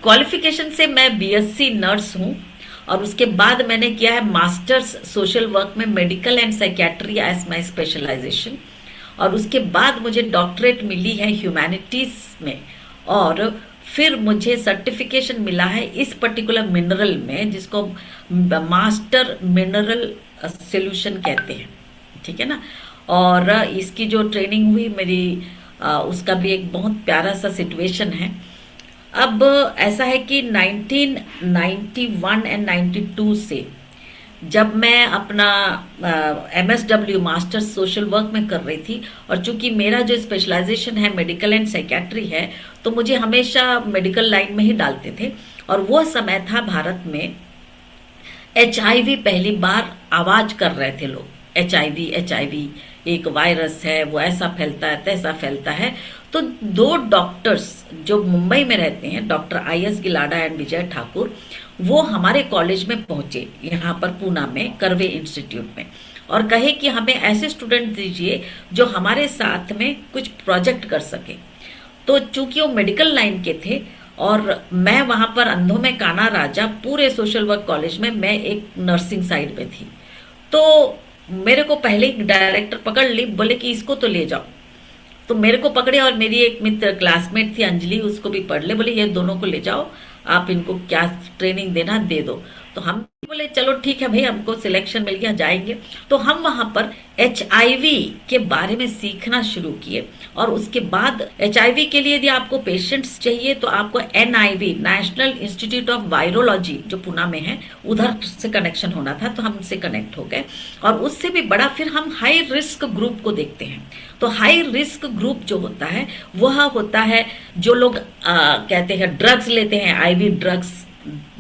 Qualification से मैं BSc nurse हूँ, और उसके बाद मैंने किया है मास्टर्स सोशल वर्क में, medical and psychiatry as my specialization. और उसके बाद मुझे डॉक्टरेट मिली है ह्यूमैनिटीज में, और फिर मुझे सर्टिफिकेशन मिला है इस पर्टिकुलर मिनरल में, जिसको मास्टर मिनरल सोल्यूशन कहते हैं, ठीक है ना। और इसकी जो ट्रेनिंग हुई मेरी, उसका भी एक बहुत प्यारा सा सिचुएशन है। अब ऐसा है कि 1991 एंड 92 से जब मैं अपना MSW मास्टर्स सोशल वर्क में कर रही थी, और चूंकि मेरा जो स्पेशलाइजेशन है मेडिकल एंड साइकेट्री है, तो मुझे हमेशा मेडिकल लाइन में ही डालते थे। और वो समय था भारत में HIV पहली बार आवाज कर रहे थे लोग, HIV एक वायरस है, वो ऐसा फैलता है तैसा फैलता है। तो दो डॉक्टर्स जो मुंबई में रहते हैं, doctor IS Gilada and Vijay Thakur, वो हमारे कॉलेज में पहुंचे, यहाँ पर पूना में करवे इंस्टीट्यूट में, और कहे कि हमें ऐसे स्टूडेंट दीजिए जो हमारे साथ में कुछ प्रोजेक्ट कर सके। तो चूंकि वो मेडिकल लाइन के थे, और मैं वहां पर अंधों में काना राजा पूरे सोशल वर्क कॉलेज में मैं एक नर्सिंग साइड में थी, तो मेरे को पहले ही डायरेक्टर पकड़ ली, बोले कि इसको तो ले जाओ। तो मेरे को पकड़े, और मेरी एक मित्र क्लासमेट थी अंजलि, उसको भी पढ़ ले, बोले ये दोनों को ले जाओ, आप इनको क्या ट्रेनिंग देना दे दो। तो हम बोले चलो ठीक है भाई, हमको सिलेक्शन मिल गया, जाएंगे। तो हम वहां पर HIV के बारे में सीखना शुरू किए, और उसके बाद HIV के लिए यदि आपको पेशेंट्स चाहिए तो आपको NIV national institute of virology जो पुणे में है, उधर से कनेक्शन होना था, तो हम उनसे कनेक्ट हो गए। और उससे भी बड़ा फिर हम हाई रिस्क ग्रुप को देखते हैं। तो हाई रिस्क ग्रुप जो होता है वह होता है जो लोग कहते हैं ड्रग्स लेते हैं, IV ड्रग्स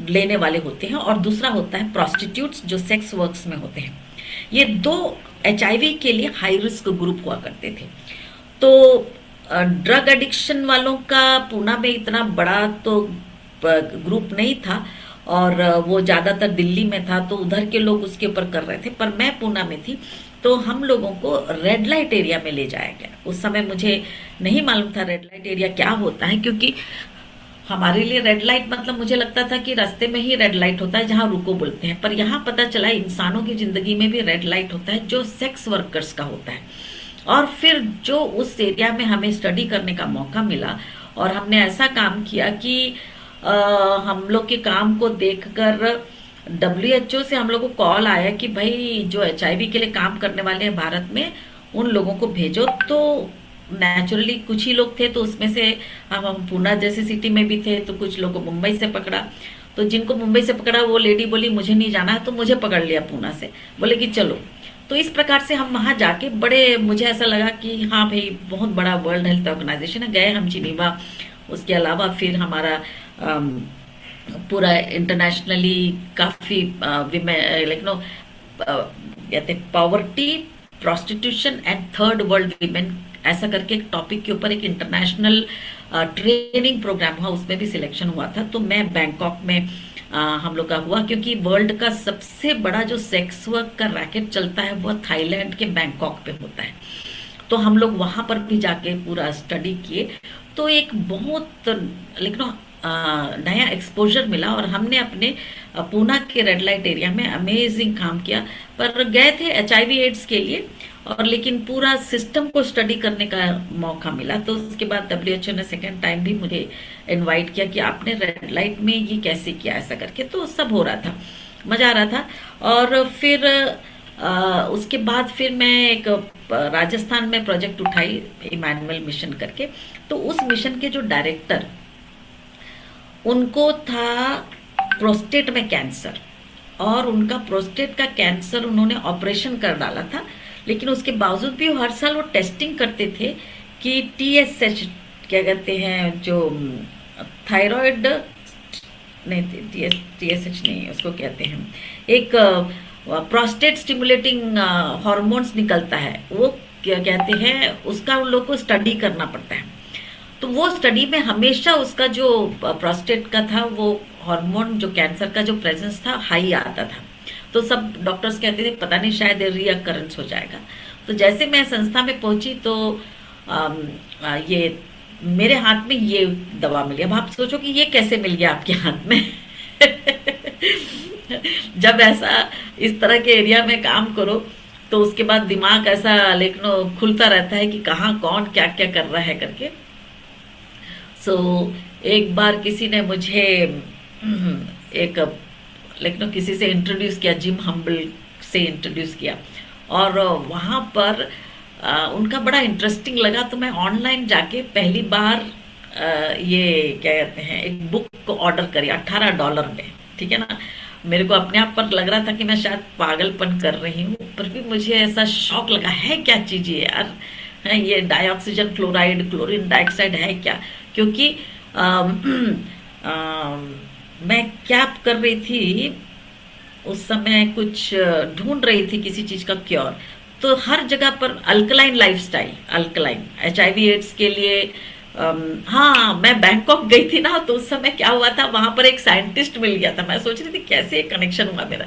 लेने वाले होते हैं, और दूसरा होता है प्रोस्टिट्यूट्स जो सेक्स वर्क्स में होते हैं। ये दो HIV के लिए हाई रिस्क ग्रुप हुआ करते थे। तो ड्रग एडिक्शन वालों का पूना में इतना बड़ा तो ग्रुप नहीं था, और वो ज्यादातर दिल्ली में था, तो उधर के लोग उसके ऊपर कर रहे थे। पर मैं पूना में थी, तो हम लोगों को रेड लाइट एरिया में ले जाया गया। उस समय मुझे नहीं मालूम था रेड लाइट एरिया क्या होता है, क्योंकि हमारे लिए रेड लाइट मतलब मुझे लगता था कि रास्ते में ही रेड लाइट होता है जहां रुको बोलते हैं। पर यहाँ पता चला इंसानों की जिंदगी में भी रेड लाइट होता है, जो सेक्स वर्कर्स का होता है। और फिर जो उस एरिया में हमें स्टडी करने का मौका मिला, और हमने ऐसा काम किया कि हम लोग के काम को देखकर WHO से हम लोग को कॉल आया कि भाई जो HIV के लिए काम करने वाले हैं भारत में, उन लोगों को भेजो। तो नेचुरली कुछ ही लोग थे, तो उसमें से हम पूना जैसी सिटी में भी थे, तो कुछ लोगों को मुंबई से पकड़ा। तो जिनको मुंबई से पकड़ा वो लेडी बोली मुझे नहीं जाना है, तो मुझे पकड़ लिया पूना से, बोले कि चलो। तो इस प्रकार से हम वहां जाके बड़े, मुझे ऐसा लगा कि हाँ भाई बहुत बड़ा वर्ल्ड हेल्थ ऑर्गेनाइजेशन है, गए हम जिनीवा। उसके अलावा फिर हमारा पूरा इंटरनेशनली काफी लाइक नो कहते poverty, prostitution and third world women, ऐसा करके एक टॉपिक के ऊपर एक इंटरनेशनल ट्रेनिंग प्रोग्राम हुआ, उसमें भी सिलेक्शन हुआ था। तो मैं बैंकॉक में हम लोग का हुआ, क्योंकि वर्ल्ड का सबसे बड़ा जो सेक्स वर्क का रैकेट चलता है वह थाईलैंड के बैंकॉक पे होता है। तो हम लोग वहां पर भी जाके पूरा स्टडी किए। तो एक बहुत लेकिन नया एक्सपोजर मिला, और हमने अपने पूना के रेड लाइट एरिया में अमेजिंग काम किया। पर गए थे HIV एड्स के लिए, और लेकिन पूरा सिस्टम को स्टडी करने का मौका मिला। तो उसके बाद WHO ने सेकेंड टाइम भी मुझे इनवाइट किया कि आपने रेड लाइट में ये कैसे किया, ऐसा करके। तो सब हो रहा था, मजा आ रहा था। और फिर उसके बाद फिर मैं एक राजस्थान में प्रोजेक्ट उठाई इमैनुअल मिशन करके। तो उस मिशन के जो डायरेक्टर, उनको था प्रोस्टेट में कैंसर, और उनका प्रोस्टेट का कैंसर उन्होंने ऑपरेशन कर डाला था। लेकिन उसके बावजूद भी हर साल वो टेस्टिंग करते थे कि TSH क्या कहते हैं, जो थायराइड नहीं, TSH नहीं, उसको कहते हैं एक प्रोस्टेट स्टिमुलेटिंग हार्मोन्स निकलता है, वो क्या कहते हैं, उसका उन लोग को स्टडी करना पड़ता है। तो वो स्टडी में हमेशा उसका जो प्रोस्टेट का था, वो हार्मोन जो कैंसर का जो प्रेजेंस था हाई आता था। तो सब डॉक्टर्स कहते थे पता नहीं शायद रीअकरेंस हो जाएगा। तो जैसे मैं संस्था में पहुंची, तो ये मेरे हाथ में ये दवा मिली। अब आप सोचो कि ये कैसे मिल गया आपके हाथ में। जब ऐसा इस तरह के एरिया में काम करो तो उसके बाद दिमाग ऐसा लेकिन खुलता रहता है कि कहाँ कौन क्या क्या कर रहा है करके। सो एक बार किसी ने मुझे एक लेकिन किसी से इंट्रोड्यूस किया, जिम हम्बल से इंट्रोड्यूस किया, और वहां पर उनका बड़ा इंटरेस्टिंग लगा। तो मैं ऑनलाइन जाके पहली बार ये क्या कहते हैं एक बुक को ऑर्डर करी $18 में, ठीक है ना। मेरे को अपने आप पर लग रहा था कि मैं शायद पागलपन कर रही हूँ, पर भी मुझे ऐसा शौक लगा, है क्या चीज ये यार, है ये डाइऑक्सीजन क्लोराइड क्लोरीन डाइऑक्साइड है क्या। क्योंकि मैं क्या कर रही थी उस समय, कुछ ढूंढ रही थी किसी चीज का क्योर। तो हर जगह पर alkaline lifestyle, alkaline HIV AIDS के लिए। हाँ, मैं बैंकॉक गई थी ना, तो उस समय क्या हुआ था, वहां पर एक साइंटिस्ट मिल गया था। मैं सोच रही थी कैसे कनेक्शन हुआ मेरा।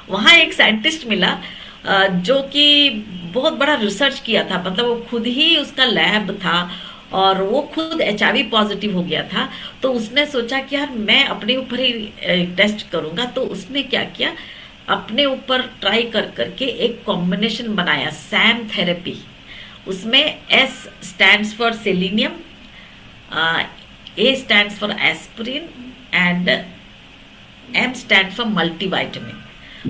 वहां एक साइंटिस्ट मिला जो कि बहुत बड़ा रिसर्च किया था, मतलब वो खुद ही उसका लैब था और वो खुद HIV पॉजिटिव हो गया था। तो उसने सोचा कि यार मैं अपने ऊपर ही टेस्ट करूंगा। तो उसने क्या किया, अपने ऊपर ट्राई कर करके एक कॉम्बिनेशन बनाया, सैम थेरेपी। उसमें S stands for selenium, A stands for aspirin and M stand for multivitamin.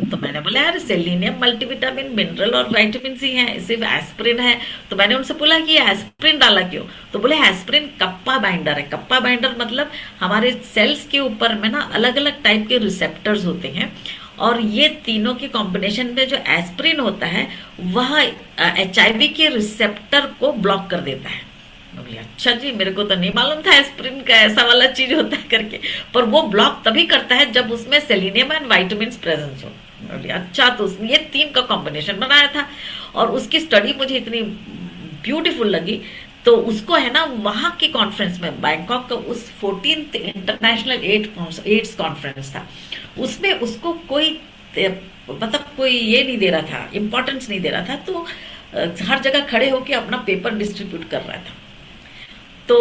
तो मैंने बोला यार सेलिनियम मल्टीविटामिन मिनरल और विटामिन सी है, सिर्फ एस्पिरिन है। तो मैंने उनसे बोला कि एस्पिरिन डाला क्यों। तो बोले एस्पिरिन कप्पा बाइंडर है। कप्पा बाइंडर मतलब हमारे सेल्स के ऊपर में ना अलग अलग टाइप के रिसेप्टर्स होते हैं, और ये तीनों के कॉम्बिनेशन में जो एस्पिरिन होता है वह HIV के रिसेप्टर को ब्लॉक कर देता है। अच्छा जी, मेरे को तो नहीं मालूम था एस्पिरिन का ऐसा वाला चीज होता है करके, पर वो ब्लॉक तभी करता है जब उसमें सेलिनियम एंड विटामिन प्रेजेंस हो। अच्छा, तो उसने ये तीन का कॉम्बिनेशन बनाया था और उसकी स्टडी मुझे इतनी ब्यूटीफुल लगी। तो उसको है ना वहां के कॉन्फ्रेंस में, बैंकॉक का उस 14th इंटरनेशनल एड्स कॉन्फ्रेंस था, उसमें उसको कोई मतलब कोई ये नहीं दे रहा था, इंपॉर्टेंस नहीं दे रहा था। तो हर जगह खड़े होके अपना पेपर डिस्ट्रीब्यूट कर रहा था। तो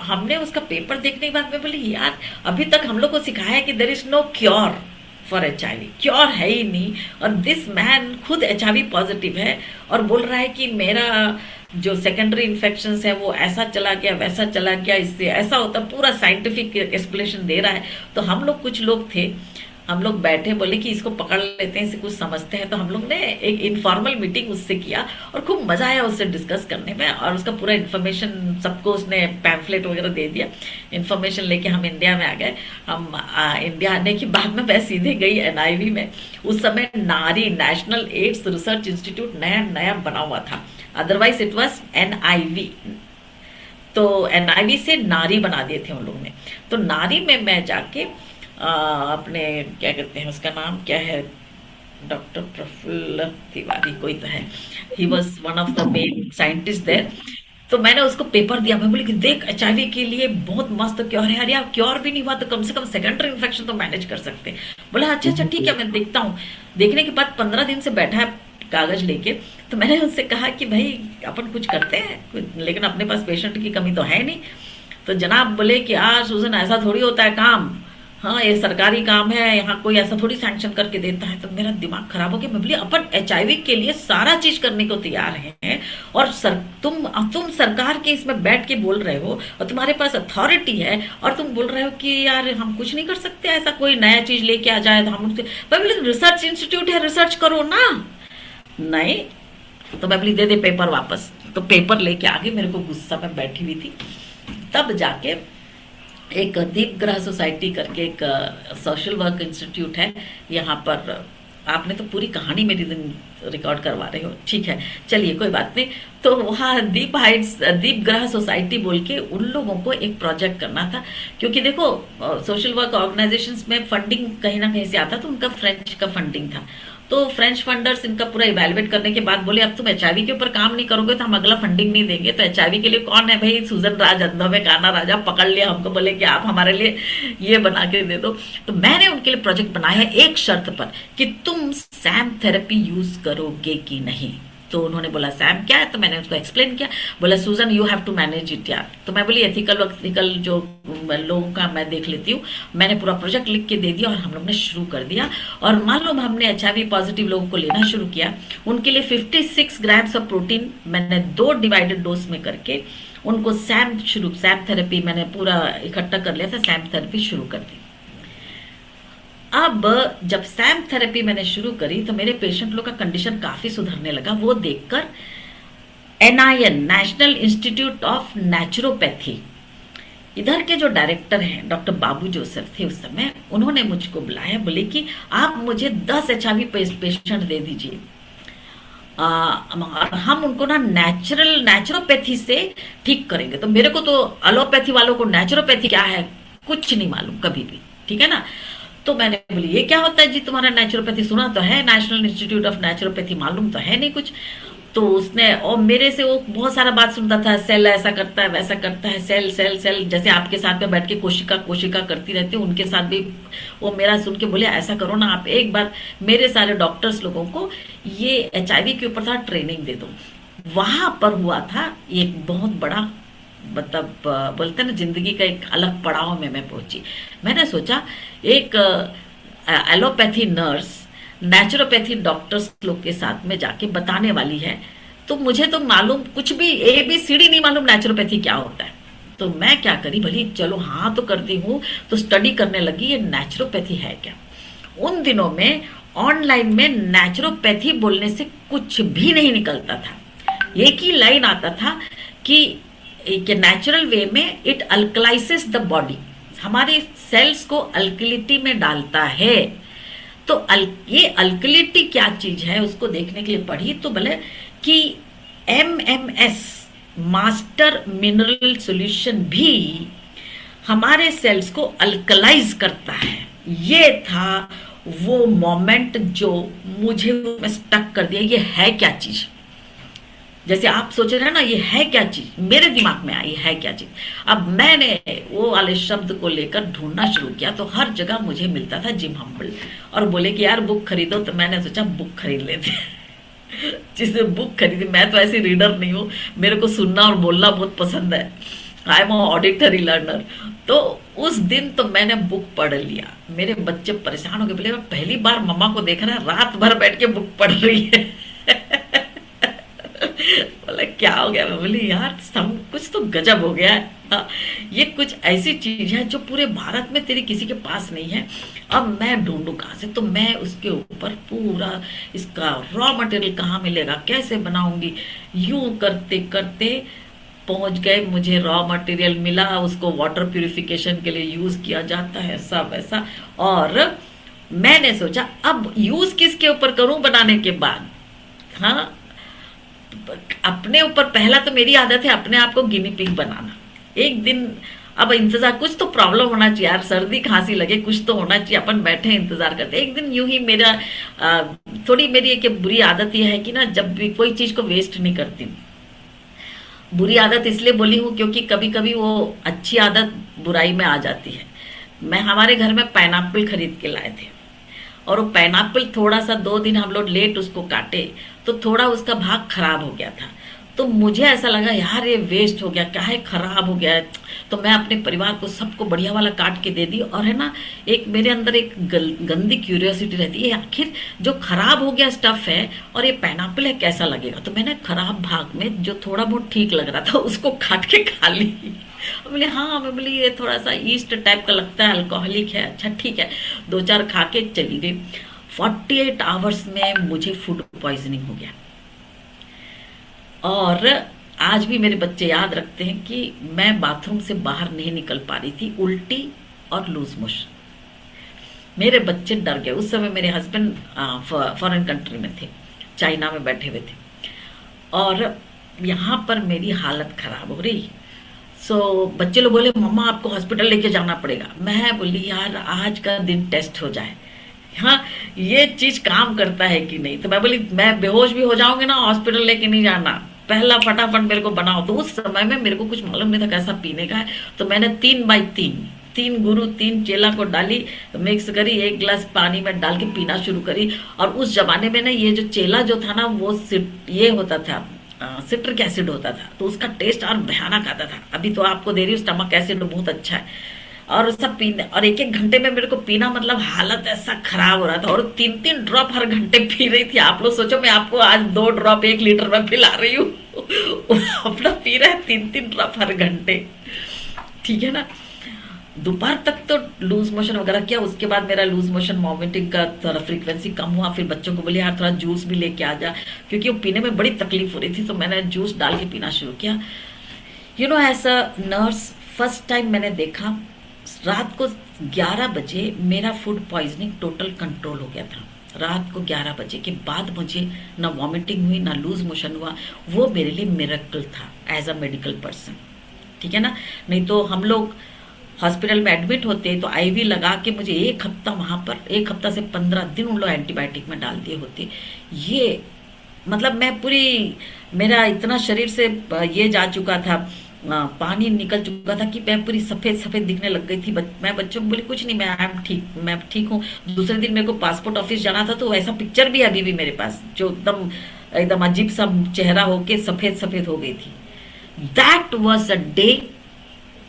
हमने उसका पेपर देखने के बाद में बोली यार, अभी तक हम लोग को सिखाया है कि there is no cure for HIV, cure है ही नहीं। और दिस मैन खुद HIV पॉजिटिव है और बोल रहा है कि मेरा जो सेकेंडरी इन्फेक्शन है वो ऐसा चला गया वैसा चला गया, इससे ऐसा होता, पूरा साइंटिफिक एक्सप्लेनेशन दे रहा है। तो हम लोग कुछ लोग थे, हम लोग बैठे, बोले कि इसको पकड़ लेते हैं, इसे कुछ समझते हैं। तो हम लोग ने एक इनफॉर्मल मीटिंग उससे किया और खूब मजा आया उससे डिस्कस करने में, और उसका पूरा इन्फॉर्मेशन सबको उसने पैम्फलेट वगैरह दे दिया। इन्फॉर्मेशन लेके हम इंडिया में आ गए। हम इंडिया आने के बाद में मैं सीधे गई NIV में। उस समय नारी, नेशनल एड्स रिसर्च इंस्टीट्यूट नया नया बना हुआ था, अदरवाइज इट वॉज NIV। तो NIV से नारी बना दिए थे उन लोगों ने। तो नारी में मैं जाके अपने क्या कहते हैं उसका नाम क्या है, डॉक्टर प्रफुल्ल तिवारी कोई तो है, he was one of the main scientist there. तो मैंने उसको पेपर दिया, मैं बोली कि देख HIV के लिए बहुत मस्त क्योर है, अरे यार क्योर भी नहीं हुआ तो कम से कम सेकेंडरी इन्फेक्शन तो मैनेज कर सकते हैं। बोला अच्छा अच्छा ठीक है, मैं देखता हूँ। देखने के बाद 15 दिन से बैठा है कागज लेके। तो मैंने उससे कहा कि भाई अपन कुछ करते हैं, लेकिन अपने पास पेशेंट की कमी तो है नहीं। तो जनाब बोले कि सुजन ऐसा थोड़ी होता है काम, हाँ ये सरकारी काम है, यहाँ कोई ऐसा थोड़ी सैंक्शन करके देता है। तो मेरा दिमाग खराब हो गया। मैं बोली अपन HIV के लिए सारा चीज करने को तैयार हैं, और तुम सरकार के इसमें बैठ के बोल रहे हो और तुम्हारे पास अथॉरिटी है और तुम बोल रहे हो कि यार हम कुछ नहीं कर सकते, ऐसा कोई नया चीज लेके आ जाए तो हम उनसे। मैं बोली रिसर्च इंस्टीट्यूट है, रिसर्च करो ना। नहीं, तो मैं बोली दे दे पेपर वापस। तो पेपर लेके आगे, मेरे को गुस्सा में बैठी हुई थी। तब जाके एक दीप ग्रह सोसाइटी करके एक सोशल वर्क इंस्टीट्यूट है यहाँ पर। आपने तो पूरी कहानी मेरी दिन रिकॉर्ड करवा रहे हो, ठीक है चलिए कोई बात नहीं। तो वहाँ दीप ग्रह सोसाइटी बोल के उन लोगों को एक प्रोजेक्ट करना था, क्योंकि देखो सोशल वर्क ऑर्गेनाइजेशंस में फंडिंग कहीं ना कहीं से आता, तो उनका फ्रेंच का फंडिंग था। तो फ्रेंच फंडर्स इनका पूरा इवेलुएट करने के बाद बोले अब तुम HIV के ऊपर काम नहीं करोगे तो हम अगला फंडिंग नहीं देंगे। तो HIV के लिए कौन है भाई, सुजन राज अंधों में काना राजा पकड़ लिया हमको, बोले कि आप हमारे लिए ये बना के दे दो। तो मैंने उनके लिए प्रोजेक्ट बनाया है एक शर्त पर कि तुम सैम थेरेपी यूज करोगे कि नहीं। तो उन्होंने बोला सैम क्या है, तो मैंने उसको एक्सप्लेन किया। बोला Sujan you have to manage it यार। तो मैं बोली एथिकल जो लोगों का मैं देख लेती हूँ। मैंने पूरा प्रोजेक्ट लिख के दे दिया और हम लोग ने शुरू कर दिया। और मालूम हमने HIV पॉजिटिव लोगों को लेना शुरू किया। उनके लिए 56 ग्राम्स ऑफ प्रोटीन मैंने 2 डिवाइडेड डोज में करके उनको सैम थेरेपी मैंने पूरा इकट्ठा कर लिया था, सैम थेरेपी शुरू कर दी। अब जब सैम थेरेपी मैंने शुरू करी तो मेरे पेशेंट लोग का कंडीशन काफी सुधरने लगा। वो देखकर NIN national institute of naturopathy, इधर के जो डायरेक्टर हैं डॉक्टर बाबू जोसेफ थे उस समय, उन्होंने मुझको बुलाया। बोले कि आप मुझे 10 HIV पेशेंट दे दीजिए, हम उनको ना नेचुरोपैथी से ठीक करेंगे। तो मेरे को तो एलोपैथी वालों को नेचुरोपैथी क्या है कुछ नहीं मालूम कभी भी, ठीक है ना। तो मैंने बोली ये क्या होता है जी तुम्हारा नेचुरोपैथी, सुना तो है नेशनल इंस्टीट्यूट ऑफ नेचुरोपैथी, मालूम तो है नहीं कुछ। तो उसने और मेरे से वो बहुत सारा बात सुनता था, सेल ऐसा करता है वैसा करता है, सेल सेल सेल, जैसे आपके साथ में बैठ के कोशिका कोशिका करती रहती हूँ, उनके साथ भी वो मेरा सुन के बोले ऐसा करो ना आप, एक बार मेरे सारे डॉक्टर्स लोगों को ये HIV के ऊपर था ट्रेनिंग दे दो। वहां पर हुआ था एक बहुत बड़ा, मतलब बोलते ना जिंदगी का एक अलग पड़ाव में मैं पहुंची। मैंने सोचा एक एलोपैथी नर्स नेचुरोपैथी डॉक्टर्स लोग के साथ में जाके बताने वाली है, तो मुझे तो मालूम कुछ भी ABCD नहीं मालूम नेचुरोपैथी क्या होता है। तो मैं क्या करी, भली चलो हाँ तो करती हूँ, तो स्टडी करने लगी ये नेचुरोपैथी है क्या। उन दिनों में ऑनलाइन में नेचुरोपैथी बोलने से कुछ भी नहीं निकलता था। एक ही लाइन आता था कि नेचुरल वे में इट अल्कलाइसिस द बॉडी, हमारे सेल्स को अल्कलिटी में डालता है। तो ये अल्कलिटी क्या चीज है उसको देखने के लिए पढ़ी तो बोले कि MMS मास्टर मिनरल सॉल्यूशन भी हमारे सेल्स को अल्कलाइज करता है। ये था वो मोमेंट जो मुझे स्टक कर दिया, ये है क्या चीज। जैसे आप सोच रहे हैं ना ये है क्या चीज, मेरे दिमाग में आई है क्या चीज। अब मैंने वो वाले शब्द को लेकर ढूंढना शुरू किया तो हर जगह मुझे मिलता था जिम हम्बल, और बोले कि यार बुक खरीदो, तो मैंने सोचा बुक खरीद लेते जिसने बुक खरीदी, मैं तो ऐसी रीडर नहीं हूँ, मेरे को सुनना और बोलना बहुत पसंद है, आई एम ऑडिटरी लर्नर। तो उस दिन तो मैंने बुक पढ़ लिया। मेरे बच्चे परेशान हो गए, बोले पहली बार मम्मा को देख रहा है रात भर बैठ के बुक पढ़ रही है बोला क्या हो गया। मैं बोली यार सब कुछ तो गजब हो गया है। ये कुछ ऐसी चीज है जो पूरे भारत में तेरे किसी के पास नहीं है, अब मैं ढूंढू कहां से। तो मैं उसके ऊपर पूरा इसका रॉ मटेरियल कहाँ मिलेगा, कैसे बनाऊंगी, यूं करते करते पहुंच गए। मुझे रॉ मटेरियल मिला, उसको वाटर प्यूरिफिकेशन के लिए यूज किया जाता है, सब ऐसा। और मैंने सोचा अब यूज किसके ऊपर करूं बनाने के बाद। हाँ, अपने ऊपर पहला तो मेरी आदत है अपने आप को गिनी पिग बनाना। एक दिन अब इंतजार, कुछ तो प्रॉब्लम होना चाहिए यार, सर्दी खांसी लगे कुछ तो होना चाहिए, अपन बैठे इंतजार करते। एक दिन यूं ही मेरा थोड़ी मेरी एक बुरी आदत यह है कि ना जब भी कोई चीज को वेस्ट नहीं करती। बुरी आदत इसलिए बोली हूँ क्योंकि कभी कभी वो अच्छी आदत बुराई में आ जाती है। मैं हमारे घर में पाइनएप्पल खरीद के लाए थे और वो पाइनएप्पल थोड़ा सा 2 दिन हम लोग लेट उसको काटे तो थोड़ा उसका भाग खराब हो गया था। तो मुझे ऐसा लगा यार ये वेस्ट हो गया, क्या है खराब हो गया है। तो मैं अपने परिवार को सबको बढ़िया वाला काट के दे दी। और है ना एक मेरे अंदर एक गंदी क्यूरियोसिटी रहती है, आखिर जो खराब हो गया स्टफ है और ये पाइनएप्पल है कैसा लगेगा। तो मैंने खराब भाग में जो थोड़ा बहुत ठीक लग रहा था उसको काट के खा ली। बोले हाँ, मैं बोली ये थोड़ा सा ईस्ट टाइप का लगता है, अल्कोहलिक है, अच्छा ठीक है। 2-4 खा के चली गई। 48 आवर्स में मुझे फूड पॉइजनिंग हो गया। और आज भी मेरे बच्चे याद रखते हैं कि मैं बाथरूम से बाहर नहीं निकल पा रही थी, उल्टी और लूज मोशन। मेरे बच्चे डर गए। उस समय मेरे हस्बैंड फॉरेन कंट्री में थे, चाइना में बैठे हुए थे और यहाँ पर मेरी हालत खराब हो रही। सो बच्चे लोग बोले मम्मा आपको हॉस्पिटल लेके जाना पड़ेगा। मैं बोली यार आज का दिन टेस्ट हो जाए, हाँ ये चीज काम करता है कि नहीं। तो मैं बोली मैं बेहोश भी हो जाऊंगी ना, हॉस्पिटल लेके नहीं जाना, पहला फटाफट मेरे को बनाओ। तो उस समय में मेरे को कुछ मालूम नहीं था कैसा पीने का है। तो मैंने 3 बाई 3 3 गुरु 3 चेला को डाली, मिक्स करी, 1 गिलास पानी में डाल के पीना शुरू करी। और उस जमाने में ना ये जो चेला जो था ना वो ये होता था, सिट्रिक एसिड होता था, तो उसका टेस्ट और भयानक आता था। अभी तो आपको दे रही हूँ स्टमक एसिड, बहुत अच्छा है। और सब पीने, और 1-1 घंटे में मेरे को पीना, मतलब हालत ऐसा खराब हो रहा था। और 3-3 ड्रॉप हर घंटे पी रही थी। आप लोग सोचो, मैं आपको आज 2 ड्रॉप 1 लीटर में पिला रही हूँ, अपना पी रहा है 3-3 ड्रॉप हर घंटे, ठीक है ना। दोपहर तक तो लूज मोशन वगैरह किया। उसके बाद मेरा लूज मोशन वॉमिटिंग का थोड़ा फ्रीक्वेंसी कम हुआ। फिर बच्चों को बोले यार थोड़ा जूस भी लेके आ जा, क्योंकि वो पीने में बड़ी तकलीफ हो रही थी, तो मैंने जूस डाल के पीना शुरू किया। You know, as a nurse first time मैंने देखा, रात को 11 बजे मेरा फूड पॉइजनिंग टोटल कंट्रोल हो गया था। रात को 11 बजे के बाद मुझे ना वॉमिटिंग हुई ना लूज मोशन हुआ। वो मेरे लिए मिरेकल था एज अ मेडिकल पर्सन, ठीक है ना। नहीं तो हम लोग हॉस्पिटल में एडमिट होते तो आईवी लगा के मुझे 1 हफ्ता वहां पर, 1 हफ्ता से 15 दिन उन लोग एंटीबायोटिक में डाल दिए होते। ये मतलब मैं पूरी, मेरा इतना शरीर से ये जा चुका था, पानी निकल चुका था कि मैं पूरी सफेद सफेद दिखने लग गई थी। मैं बच्चों को बोली कुछ नहीं, मैं ठीक हूँ। दूसरे दिन मेरे को पासपोर्ट ऑफिस जाना था, तो ऐसा पिक्चर भी अभी भी मेरे पास, जो एकदम एकदम अजीब सा चेहरा होके सफेद सफेद हो गई थी। That was a day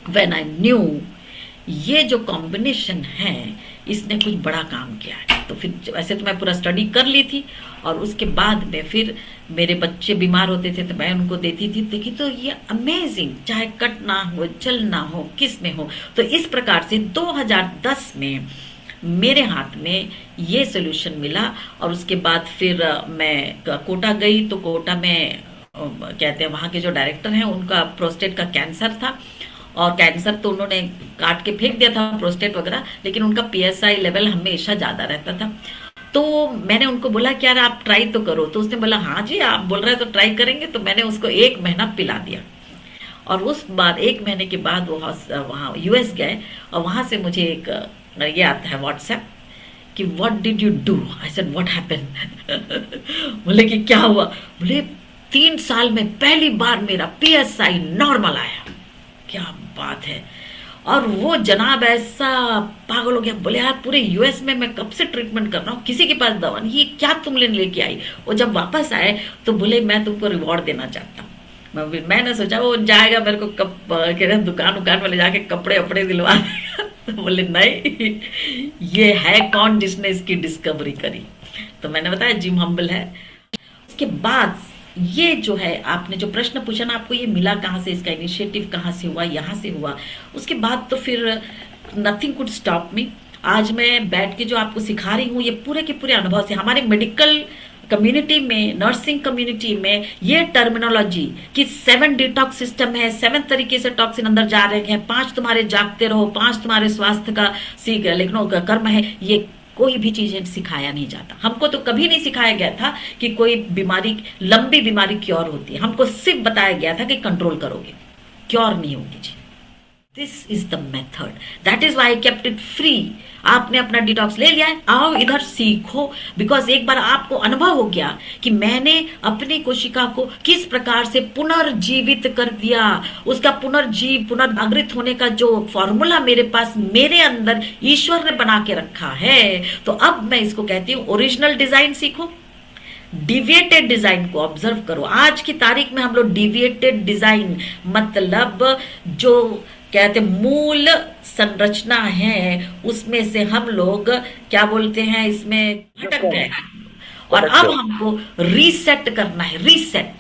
when I knew ये जो कॉम्बिनेशन है इसने कुछ बड़ा काम किया है। तो फिर वैसे तो मैं पूरा स्टडी कर ली थी, और उसके बाद में फिर मेरे बच्चे बीमार होते थे तो मैं उनको देती थी। देखी तो ये अमेजिंग, चाहे कट ना हो, जल ना हो, किस में हो। तो इस प्रकार से 2010 में मेरे हाथ में ये सोल्यूशन मिला। और उसके बाद फिर मैं कोटा गई, तो कोटा में कहते हैं वहां के जो डायरेक्टर हैं उनका प्रोस्टेट का कैंसर था, और कैंसर तो उन्होंने काट के फेंक दिया था प्रोस्टेट वगैरह, लेकिन उनका पीएसआई लेवल हमेशा ज्यादा रहता था। तो मैंने उनको बोला कि यार आप ट्राई तो करो। तो उसने बोला हाँ जी आप बोल रहे हैं तो ट्राई करेंगे। तो मैंने उसको 1 महीना पिला दिया, और उस बाद 1 महीने के बाद वो वहाँ यूएस गए, और वहां से मुझे एक ये आता है व्हाट्सएप कि what did you do. I said what happened. बोले कि क्या हुआ। बोले 3 साल में पहली बार मेरा पीएसआई नॉर्मल आया। क्या बात है। और वो जनाब ऐसा पागल हो गया, बोले यार पूरे यूएस में मैं कब से ट्रीटमेंट कर रहा हूँ, किसी के पास दवा नहीं, ये क्या तुम लेके आई। वो जब वापस आए तो बोले मैं तुमको रिवॉर्ड देना चाहता हूँ। मैंने सोचा वो जाएगा मेरे को दुकान वाले जाके कपड़े वपड़े दिलवा देगा। तो बोले नहीं, ये है कौन जिसने इसकी डिस्कवरी करी। तो मैंने बताया जिम हम्बल है। उसके बाद ये जो है आपने जो प्रश्न पूछा ना, आपको ये मिला कहाँ से, इसका इनिशिएटिव कहाँ से हुआ, यहाँ से हुआ। उसके बाद तो फिर नथिंग कुड स्टॉप मी। आज मैं बैठ के जो आपको सिखा रही हूँ ये पूरे के पूरे अनुभव से। हमारे मेडिकल कम्युनिटी में, नर्सिंग कम्युनिटी में ये टर्मिनोलॉजी कि 7 डिटॉक्स सिस्टम है, 7 तरीके से टॉक्सिन अंदर जा रहे हैं, 5 तुम्हारे जागते रहो, 5 तुम्हारे स्वास्थ्य का सीख लेकिन कर्म है, ये कोई भी चीजें सिखाया नहीं जाता। हमको तो कभी नहीं सिखाया गया था कि कोई बीमारी, लंबी बीमारी क्योर होती है। हमको सिर्फ बताया गया था कि कंट्रोल करोगे, क्योर नहीं होगी जी। This is the method, that is why kept it free. आपने अपना डिटॉक्स ले लिया है, आओ इधर सीखो। बिकॉज एक बार आपको अनुभव हो गया कि मैंने अपनी कोशिका को किस प्रकार से पुनर्जीवित कर दिया, उसका पुनर्जागृत होने का जो फॉर्मूला मेरे पास, मेरे अंदर ईश्वर ने बना के रखा है। तो अब मैं इसको कहती हूँ ओरिजिनल डिजाइन सीखो, डिविएटेड डिजाइन को ऑब्जर्व करो। आज की तारीख में हम लोग डिविएटेड डिजाइन मतलब जो कहते मूल संरचना है उसमें से हम लोग क्या बोलते हैं, इसमें भटक गए। और अब हमको रीसेट करना है, रीसेट।